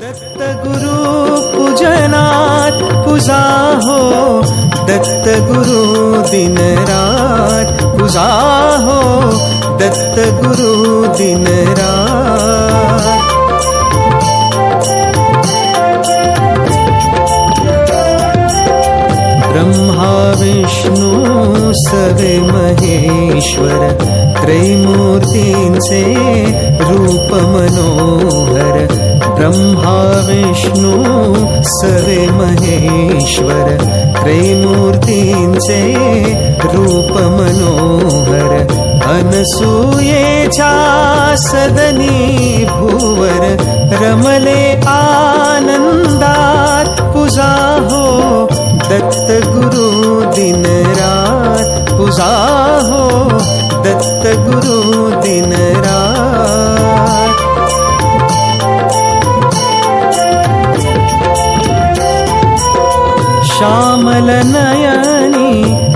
दत्त गुरु पूजनात पूजा हो, दत्त गुरु दिन रात पूजा हो, दत्त गुरु दिन रात। ब्रह्मा विष्णु सवे महेश्वर, त्रैमूर्तींचे रूप मनोहर। ब्रह्मा विष्णु सवे महेश्वर, त्रैमूर्तींचे रूप मनोहर। अनसूयेच्या सदनी भुवर, रमले आनंदात पूजा हो, दत्त गुरु दिन रात पूजा हो, दत्त गुरु दिन रात। श्यामल नयनी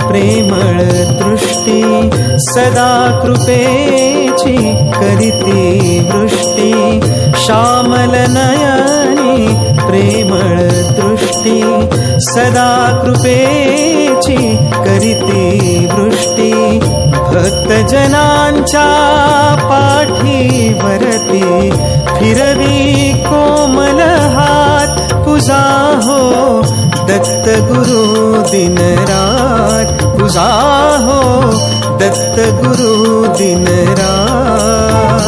प्रेमळ दृष्टी, सदा कृपेची करीती वृष्टी। श्यामल नयनी प्रेमळ दृष्टी, सदा कृपेची करीती वृष्टी। भक्तजनांच्या पाठीवरती, फिरवी कोमल हात पूजा हो, दत्त गुरु दिन रात पूजा हो, दत्त गुरु दिन रात।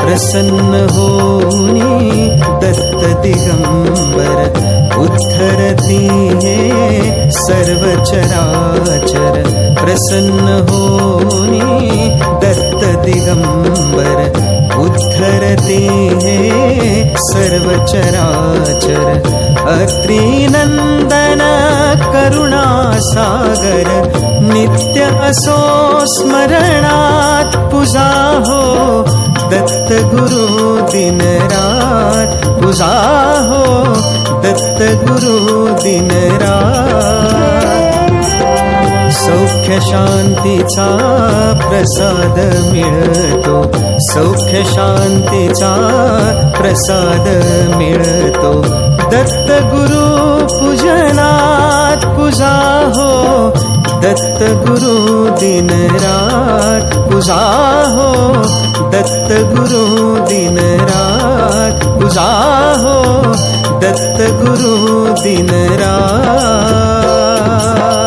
प्रसन्न होनी दत्त दिगंबर, उद्धरती है सर्व चराचर। प्रसन्न होनी दत्त दिगंबर, उद्धरती है सर्व चराचर। अत्रिनंदन करुणा सागर, नित्य असो स्मरणात पूजा हो, दत्त गुरु दिन रात पूजा हो, दत्त गुरु दिन रात। सौख्य शांतीचा प्रसाद मिळतो, सौख्य शांतीचा प्रसाद मिळतो। दत्त गुरु पूजनात पूजा हो, दत्त गुरु दिन रात पूजा हो, दत्त गुरु दिन रात पूजा हो, दत्त गुरु दिन रात।